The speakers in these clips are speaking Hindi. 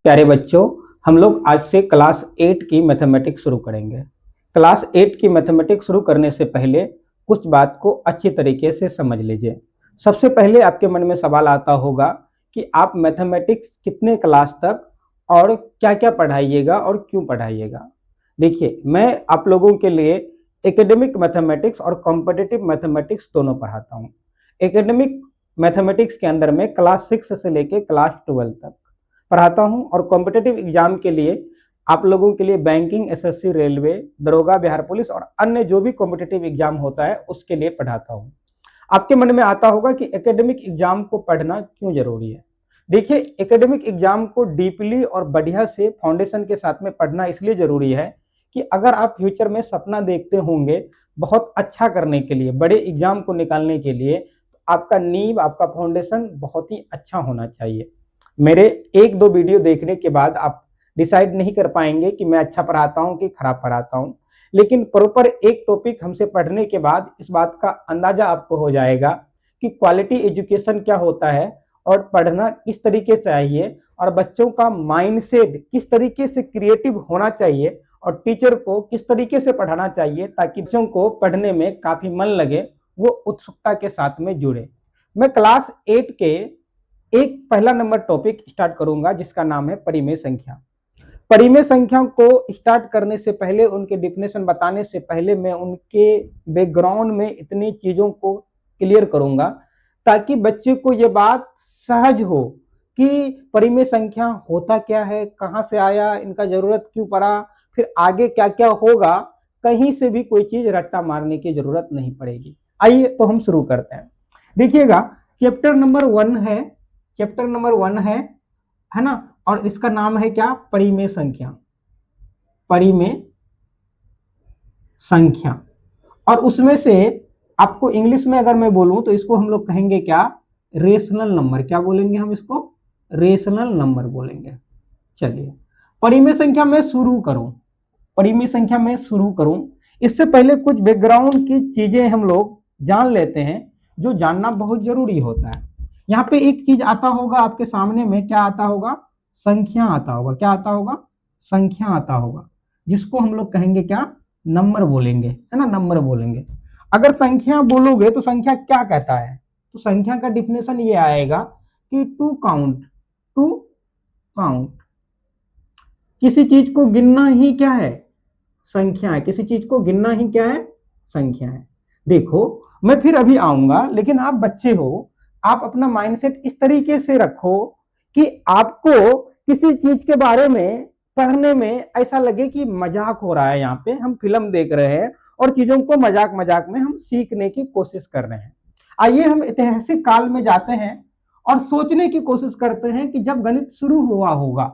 प्यारे बच्चों, हम लोग आज से क्लास 8 की मैथमेटिक्स शुरू करेंगे। क्लास 8 की मैथमेटिक्स शुरू करने से पहले कुछ बात को अच्छी तरीके से समझ लीजिए। सबसे पहले आपके मन में सवाल आता होगा कि आप मैथमेटिक्स कितने क्लास तक और क्या-क्या पढ़ाइएगा और क्यों पढ़ाइएगा। देखिए, मैं आप लोगों के लिए एकेडमिक मैथमेटिक्स और कॉम्पिटिटिव मैथमेटिक्स दोनों पढ़ाता हूँ। एकेडमिक मैथमेटिक्स के अंदर में क्लास 6 से लेके क्लास 12 तक पढ़ाता हूं और कॉम्पिटिटिव एग्जाम के लिए आप लोगों के लिए बैंकिंग, एसएससी, रेलवे, दरोगा, बिहार पुलिस और अन्य जो भी कॉम्पिटिटिव एग्जाम होता है उसके लिए पढ़ाता हूं। आपके मन में आता होगा कि एकेडमिक एग्जाम को पढ़ना क्यों जरूरी है। देखिए, एकेडमिक एग्जाम को डीपली और बढ़िया से फाउंडेशन के साथ में पढ़ना इसलिए जरूरी है कि अगर आप फ्यूचर में सपना देखते होंगे बहुत अच्छा करने के लिए, बड़े एग्जाम को निकालने के लिए, तो आपका नींव, आपका फाउंडेशन बहुत ही अच्छा होना चाहिए। मेरे एक दो वीडियो देखने के बाद आप डिसाइड नहीं कर पाएंगे कि मैं अच्छा पढ़ाता हूं कि खराब पढ़ाता हूं, लेकिन प्रॉपर एक टॉपिक हमसे पढ़ने के बाद इस बात का अंदाजा आपको हो जाएगा कि क्वालिटी एजुकेशन क्या होता है और पढ़ना किस तरीके से चाहिए और बच्चों का माइंडसेट किस तरीके से क्रिएटिव होना चाहिए और टीचर को किस तरीके से पढ़ाना चाहिए ताकि बच्चों को पढ़ने में काफी मन लगे, वो उत्सुकता के साथ में जुड़े। मैं क्लास 8 के एक पहला नंबर टॉपिक स्टार्ट करूंगा जिसका नाम है परिमेय संख्या। परिमेय संख्या को स्टार्ट करने से पहले, उनके डिफिनेशन बताने से पहले मैं उनके बैकग्राउंड में इतनी चीजों को क्लियर करूंगा ताकि बच्चे को ये बात सहज हो कि परिमेय संख्या होता क्या है, कहां से आया, इनका जरूरत क्यों पड़ा, फिर आगे क्या क्या होगा। कहीं से भी कोई चीज रट्टा मारने की जरूरत नहीं पड़ेगी। आइए तो हम शुरू करते हैं। देखिएगा, चैप्टर नंबर 1 है, चैप्टर नंबर 1 है ना, और इसका नाम है क्या, परिमेय संख्या। परिमेय संख्या। और उसमें से आपको इंग्लिश में अगर मैं बोलूं तो इसको हम लोग कहेंगे क्या, रेशनल नंबर। क्या बोलेंगे हम इसको, रेशनल नंबर बोलेंगे। चलिए, परिमेय संख्या में शुरू करूं, परिमेय संख्या में शुरू करूं इससे पहले कुछ बैकग्राउंड की चीजें हम लोग जान लेते हैं जो जानना बहुत जरूरी होता है। यहाँ पे एक चीज आता होगा आपके सामने में, क्या आता होगा, संख्या आता होगा। क्या आता होगा, संख्या आता होगा, जिसको हम लोग कहेंगे क्या, नंबर बोलेंगे, है ना, नंबर बोलेंगे। अगर संख्या बोलोगे तो संख्या क्या कहता है, तो संख्या का डिफिनेशन ये आएगा कि टू काउंट, टू काउंट। किसी चीज को गिनना ही क्या है, संख्या है। किसी चीज को गिनना ही क्या है, संख्या है। देखो, मैं फिर अभी आऊंगा, लेकिन आप बच्चे हो, आप अपना माइंडसेट इस तरीके से रखो कि आपको किसी चीज के बारे में पढ़ने में ऐसा लगे कि मजाक हो रहा है। यहाँ पे हम फिल्म देख रहे हैं और चीजों को मजाक मजाक में हम सीखने की कोशिश कर रहे हैं। आइए हम ऐतिहासिक काल में जाते हैं और सोचने की कोशिश करते हैं कि जब गणित शुरू हुआ होगा,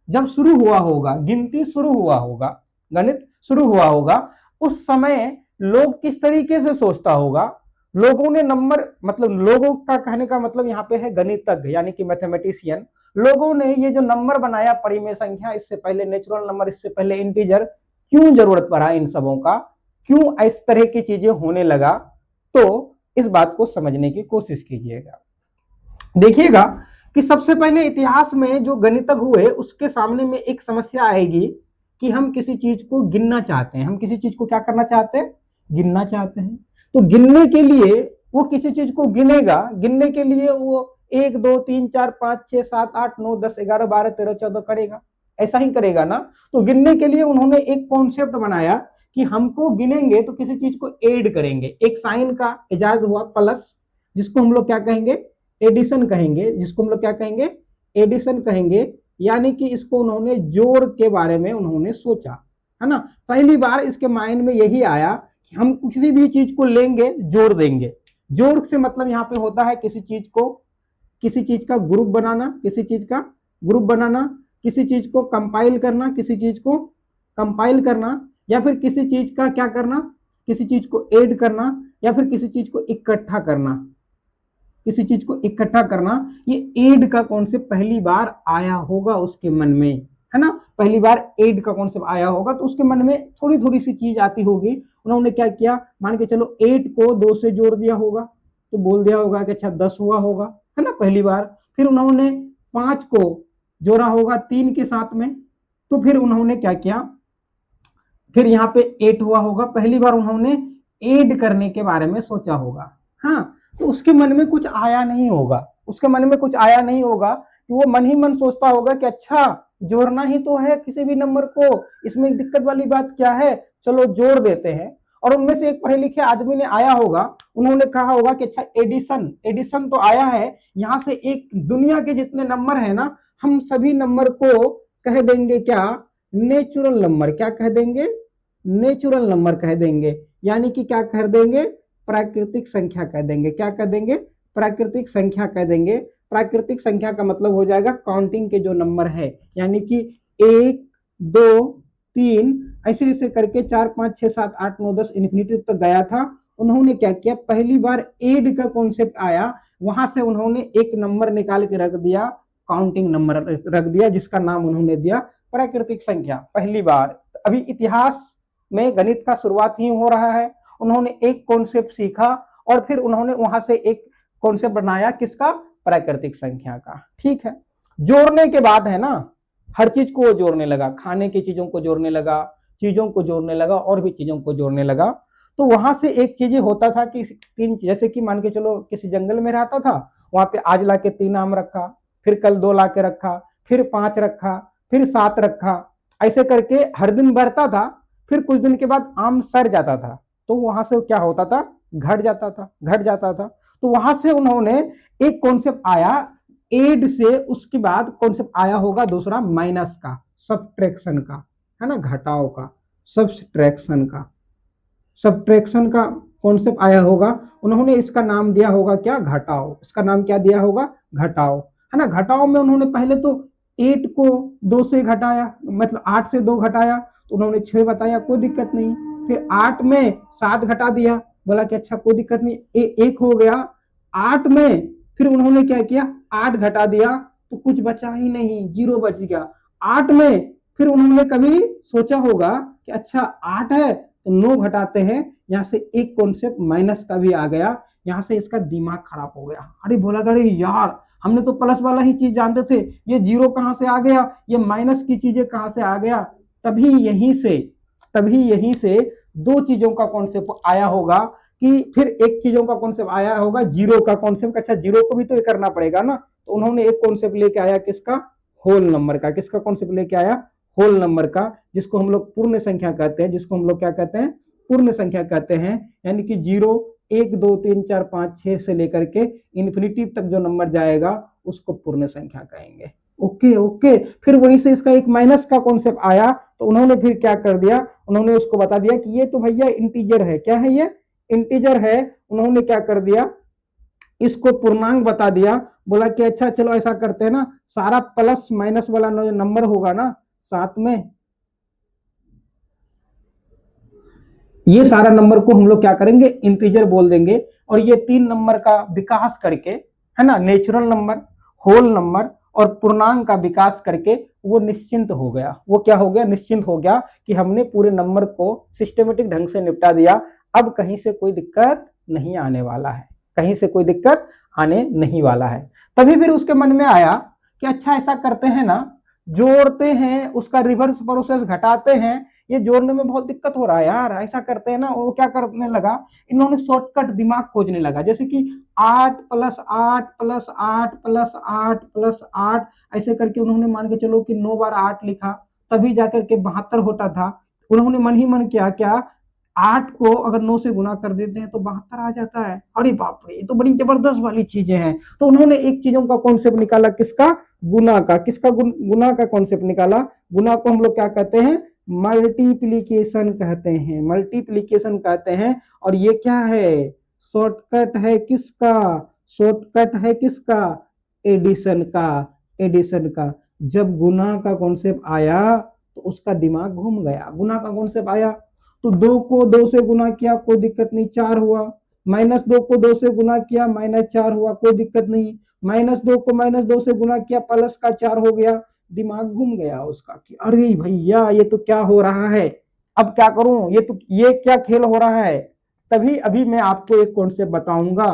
जब शुरू हुआ होगा, गिनती शुरू हुआ होगा, गणित शुरू हुआ होगा, उस समय लोग किस तरीके से सोचता होगा। लोगों ने नंबर, मतलब लोगों का कहने का मतलब यहाँ पे है गणितज्ञ यानी कि मैथमेटिशियन। लोगों ने ये जो नंबर बनाया परिमेय संख्या, इससे पहले नेचुरल नंबर, इससे पहले इंटीजर, क्यों जरूरत पड़ा इन सबों का, क्यों इस तरह की चीजें होने लगा, तो इस बात को समझने की कोशिश कीजिएगा। देखिएगा कि सबसे पहले इतिहास में जो गणितज्ञ हुए उसके सामने में एक समस्या आएगी कि हम किसी चीज को गिनना चाहते हैं। हम किसी चीज को क्या करना चाहते हैं, गिनना चाहते हैं। तो गिनने के लिए वो किसी चीज को गिनेगा, गिनने के लिए वो 1 2 3 4 5 6 7 8 9 10 11 12 13 14 करेगा, ऐसा ही करेगा ना। तो गिनने के लिए उन्होंने एक कॉन्सेप्ट बनाया कि हमको गिनेंगे तो किसी चीज को ऐड करेंगे। एक साइन का इजाद हुआ, प्लस, जिसको हम लोग क्या कहेंगे, एडिशन कहेंगे, जिसको हम लोग क्या कहेंगे, एडिशन कहेंगे। यानी कि इसको उन्होंने जोड़ के बारे में उन्होंने सोचा, है ना। पहली बार इसके माइंड में यही आया कि हम किसी भी चीज को लेंगे, जोड़ देंगे। जोड़ से मतलब यहाँ पे होता है किसी चीज को, किसी चीज का ग्रुप बनाना, किसी चीज का ग्रुप बनाना, किसी चीज को कंपाइल करना, किसी चीज को कंपाइल करना, या फिर किसी चीज का क्या करना, किसी चीज को ऐड करना, या फिर किसी चीज को इकट्ठा करना, किसी चीज को इकट्ठा करना। ये ऐड का कॉन्सेप्ट पहली बार आया होगा उसके मन में, है ना। पहली बार ऐड का कॉन्सेप्ट आया होगा तो उसके मन में थोड़ी थोड़ी सी चीज आती होगी। उन्होंने क्या किया, मान के चलो 8 को 2 से जोड़ दिया होगा तो बोल दिया होगा कि अच्छा 10 हुआ होगा, है ना, पहली बार। फिर उन्होंने 5 को जोड़ा होगा 3 के साथ में, तो फिर उन्होंने क्या किया, फिर यहाँ पे 8 हुआ होगा, पहली बार उन्होंने ऐड करने के बारे में सोचा होगा। हाँ, तो उसके मन में कुछ आया नहीं होगा, उसके मन में कुछ आया नहीं होगा कि वो मन ही मन सोचता होगा कि अच्छा जोड़ना ही तो है किसी भी नंबर को, इसमें दिक्कत वाली बात क्या है, चलो जोड़ देते हैं। और उनमें से एक पढ़े लिखे आदमी ने आया होगा, उन्होंने कहा होगा कि अच्छा एडिशन, एडिशन तो आया है, यहाँ से एक दुनिया के जितने नंबर है ना, हम सभी नंबर को कह देंगे क्या, नेचुरल नंबर। क्या कह देंगे, नेचुरल नंबर कह देंगे, यानी कि क्या कह देंगे, प्राकृतिक संख्या कह देंगे। क्या कह देंगे, प्राकृतिक संख्या कह देंगे। प्राकृतिक संख्या का मतलब हो जाएगा काउंटिंग के जो नंबर है, यानी कि 1 2 3 ऐसे ऐसे करके 4 5 6 7 8 9 10 इन्फिनिटी तक गया था। उन्होंने क्या किया, पहली बार एड का कॉन्सेप्ट आया, वहां से उन्होंने एक नंबर निकाल के रख दिया, काउंटिंग नंबर रख दिया, जिसका नाम उन्होंने दिया प्राकृतिक संख्या। पहली बार, अभी इतिहास में गणित का शुरुआत ही हो रहा है, उन्होंने एक कॉन्सेप्ट सीखा और फिर उन्होंने वहां से एक कॉन्सेप्ट बनाया, किसका, प्राकृतिक संख्या का। ठीक है, जोड़ने के बाद है ना, हर चीज को वो जोड़ने लगा, खाने की चीजों को जोड़ने लगा, चीजों को जोड़ने लगा, और भी चीजों को जोड़ने लगा। तो वहां से एक चीज होता था कि तीन, जैसे कि मान के चलो किसी जंगल में रहता था, वहां पे आज ला के 3 आम रखा, फिर कल 2 ला के रखा, फिर 5 रखा, फिर 7 रखा, ऐसे करके हर दिन बढ़ता था। फिर कुछ दिन के बाद आम सड़ जाता था, तो वहां से क्या होता था, घट जाता था, घट जाता था। तो वहां से उन्होंने एक कॉन्सेप्ट आया एड से, उसके बाद कॉन्सेप्ट आया होगा दूसरा माइनस का, सब्ट्रैक्शन का, है ना, घटाव का, सब्ट्रैक्शन का, सब्ट्रैक्शन का कॉन्सेप्ट आया होगा। उन्होंने इसका नाम दिया होगा क्या, घटाव। इसका नाम क्या दिया होगा, घटाव, है ना। घटाव में उन्होंने पहले तो 8 को 2 से घटाया, मतलब 8 से 2 घटाया, तो उन्होंने 6 बताया, कोई दिक्कत नहीं। फिर 8 में 7 घटा दिया, बोला कि अच्छा कोई दिक्कत नहीं, 1 हो गया। 8 में फिर उन्होंने क्या किया, 8 घटा दिया, तो कुछ बचा ही नहीं, 0 बच गया। 8 में फिर उन्होंने कभी सोचा होगा कि अच्छा 8 है तो 9 घटाते हैं, यहाँ से एक कॉन्सेप्ट माइनस का भी आ गया। यहाँ से इसका दिमाग खराब हो गया, अरे बोला अरे यार, हमने तो प्लस वाला ही चीज जानते थे, ये 0 कहां से आ गया, ये माइनस की चीजें कहां से आ गया। तभी यहीं से 2 चीजों का कॉन्सेप्ट आया होगा, कि फिर एक चीजों का कॉन्सेप्ट आया होगा, 0 का कॉन्सेप्ट। अच्छा 0 को भी तो करना पड़ेगा ना, तो उन्होंने एक कॉन्सेप्ट लेके आया, किसका, होल नंबर का। किसका कॉन्सेप्ट लेके आया, होल नंबर का, जिसको हम लोग पूर्ण संख्या कहते हैं, जिसको हम लोग क्या कहते हैं, पूर्ण संख्या कहते हैं। यानी कि 0 1 2 3 4 5 6 से लेकर के इन्फिनिटी तक जो नंबर जाएगा उसको पूर्ण संख्या कहेंगे। ओके ओके, फिर वहीं से इसका एक माइनस का कॉन्सेप्ट आया, तो उन्होंने फिर क्या कर दिया, उन्होंने उसको बता दिया कि ये तो भैया इंटीजर है। क्या है ये, इंटीजर है। उन्होंने क्या कर दिया, इसको पूर्णांक बता दिया, बोला कि अच्छा चलो ऐसा करते हैं ना, सारा प्लस माइनस वाला नंबर होगा ना साथ में, ये सारा नंबर को हम लोग क्या करेंगे, इंटीजर बोल देंगे। और ये 3 नंबर का विकास करके, है ना, नेचुरल नंबर, होल नंबर और पूर्णांक का विकास करके वो निश्चिंत हो गया। वो क्या हो गया, निश्चिंत हो गया कि हमने पूरे नंबर को सिस्टमेटिक ढंग से निपटा दिया, अब कहीं से कोई दिक्कत नहीं आने वाला है, कहीं से कोई दिक्कत आने नहीं वाला है। तभी फिर उसके मन में आया कि अच्छा ऐसा करते हैं ना, जोड़ते हैं, उसका रिवर्स प्रोसेस घटाते हैं, ये जोड़ने में बहुत दिक्कत हो रहा है यार, ऐसा करते हैं ना। वो क्या करने लगा, इन्होंने शॉर्टकट दिमाग खोजने लगा, जैसे कि 8 + 8 + 8 + 8 + 8 ऐसे करके उन्होंने मान के चलो कि 9 बार 8 लिखा, तभी जाकर के 72 होता था। उन्होंने मन ही मन किया क्या, 8 को अगर 9 से गुना कर देते हैं तो 72 आ जाता है। अरे बाप रे, ये तो बड़ी जबरदस्त वाली चीजें हैं। तो उन्होंने एक चीजों का कॉन्सेप्ट निकाला, किसका, गुना का। किसका, गुना का कॉन्सेप्ट निकाला। गुना को हम लोग क्या कहते हैं, मल्टीप्लीकेशन कहते हैं, मल्टीप्लीकेशन कहते हैं। और ये क्या है, शॉर्टकट है किसका, शॉर्टकट है किसका, एडिशन का, एडिशन का। जब गुना का कॉन्सेप्ट आया तो उसका दिमाग घूम गया। गुना का कॉन्सेप्ट आया तो 2 को 2 से गुना किया, कोई दिक्कत नहीं, 4 हुआ। -2 को 2 से गुना किया, -4 हुआ, कोई दिक्कत नहीं। -2 को -2 से गुना किया, प्लस का 4 हो गया। दिमाग घूम गया उसका कि अरे भैया ये तो क्या हो रहा है, अब क्या करूं, ये क्या खेल हो रहा है। तभी अभी मैं आपको एक कॉन्सेप्ट बताऊंगा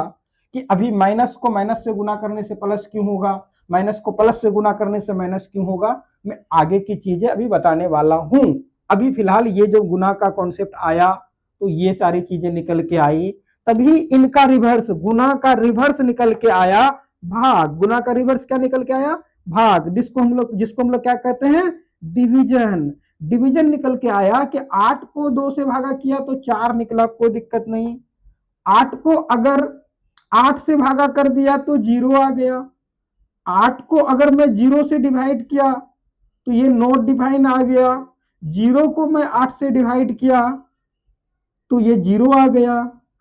कि अभी माइनस को माइनस से गुना करने से प्लस क्यों होगा, माइनस को प्लस से गुना करने से माइनस क्यों होगा, मैं आगे की चीजें अभी बताने वाला हूं। अभी फिलहाल ये जो गुना का कॉन्सेप्ट आया तो ये सारी चीजें निकल के आई, तभी इनका रिवर्स, गुना का रिवर्स निकल के आया भाग। गुना का रिवर्स क्या निकल के आया, भाग, जिसको हम लोग क्या कहते हैं, डिवीजन। डिवीजन निकल के आया कि 8 को 2 से भागा किया तो 4 निकला, कोई दिक्कत नहीं। 8 को अगर 8 से भागा कर दिया तो 0 आ गया। 8 को अगर मैं 0 से डिवाइड किया तो ये नॉट डिफाइन आ गया। 0 को मैं 8 से डिवाइड किया तो ये 0 आ गया,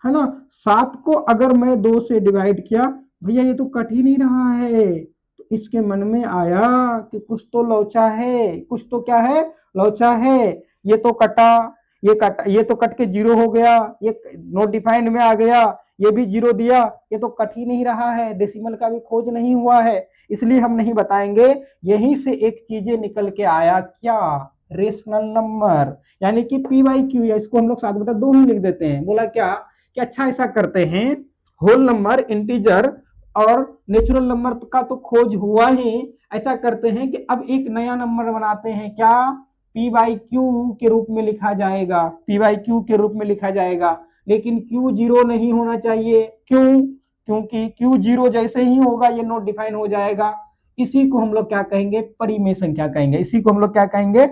है ना। 7 को अगर मैं 2 से डिवाइड किया, भैया ये तो कट ही नहीं रहा है, तो इसके मन में आया कि कुछ तो लोचा है, कुछ तो क्या है, लोचा है। ये तो कटा, ये तो कट के 0 हो गया, ये नॉट डिफाइंड में आ गया, ये भी 0 दिया, ये तो कट ही नहीं रहा है, डेसिमल का भी खोज नहीं हुआ है, इसलिए हम नहीं बताएंगे। यहीं से एक चीजें निकल के आया, क्या, रेशनल नंबर, यानी कि पी बाई क्यू, या इसको हम लोग 7/2 ही लिख देते हैं। बोला क्या कि अच्छा ऐसा करते हैं, होल नंबर, इंटीजर और नेचुरल नंबर का तो खोज हुआ ही, ऐसा करते हैं कि अब एक नया नंबर बनाते हैं, क्या, पी बाई क्यू के रूप में लिखा जाएगा, पी बाई क्यू के रूप में लिखा जाएगा। लेकिन क्यू 0 नहीं होना चाहिए, क्यों, क्योंकि क्यू 0 जैसे ही होगा ये नॉट डिफाइन हो जाएगा। इसी को हम लोग क्या कहेंगे, परिमेय संख्या कहेंगे। इसी को हम लोग क्या कहेंगे,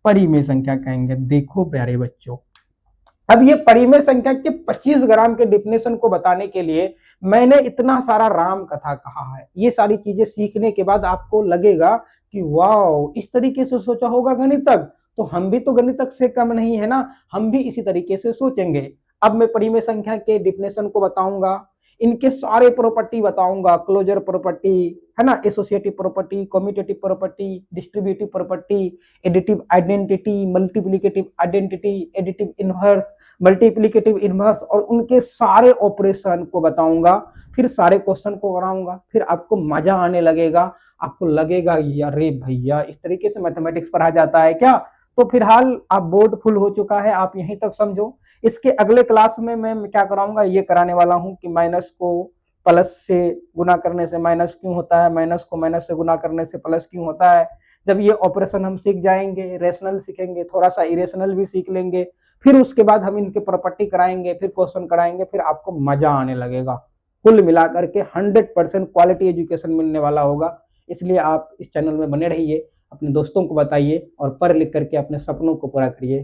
परिमेय संख्या कहेंगे। देखो प्यारे बच्चों, अब ये परिमेय संख्या के 25 ग्राम के डिफिनेशन को बताने के लिए मैंने इतना सारा राम कथा कहा है। ये सारी चीजें सीखने के बाद आपको लगेगा कि वाओ, इस तरीके से सोचा होगा गणितज्ञ, तो हम भी तो गणितज्ञ से कम नहीं है ना, हम भी इसी तरीके से सोचेंगे। अब मैं परिमेय संख्या के डिफिनेशन को बताऊंगा, इनके सारे प्रॉपर्टी बताऊंगा, क्लोजर प्रॉपर्टी, है ना, associative property, commutative property, distributive property, additive identity, multiplicative identity, additive inverse, multiplicative inverse, और उनके सारे ऑपरेशन को बताऊंगा, फिर सारे क्वेश्चन को कराऊंगा, फिर आपको मजा आने लगेगा, आपको लगेगा अरे भैया इस तरीके से मैथमेटिक्स पढ़ा जाता है क्या। तो फिलहाल आप बोर्ड फुल हो चुका है, आप यहीं तक समझो। इसके अगले क्लास में मैं क्या कराऊंगा, ये कराने वाला हूं कि माइनस को प्लस से गुना करने से माइनस क्यों होता है, माइनस को माइनस से गुना करने से प्लस क्यों होता है। जब ये ऑपरेशन हम सीख जाएंगे, रेशनल सीखेंगे, थोड़ा सा इरेशनल भी सीख लेंगे, फिर उसके बाद हम इनके प्रॉपर्टी कराएंगे, फिर क्वेश्चन कराएंगे, फिर आपको मजा आने लगेगा। कुल मिलाकर के 100% क्वालिटी एजुकेशन मिलने वाला होगा। इसलिए आप इस चैनल में बने रहिए, अपने दोस्तों को बताइए और पढ़ लिख करके अपने सपनों को पूरा करिए।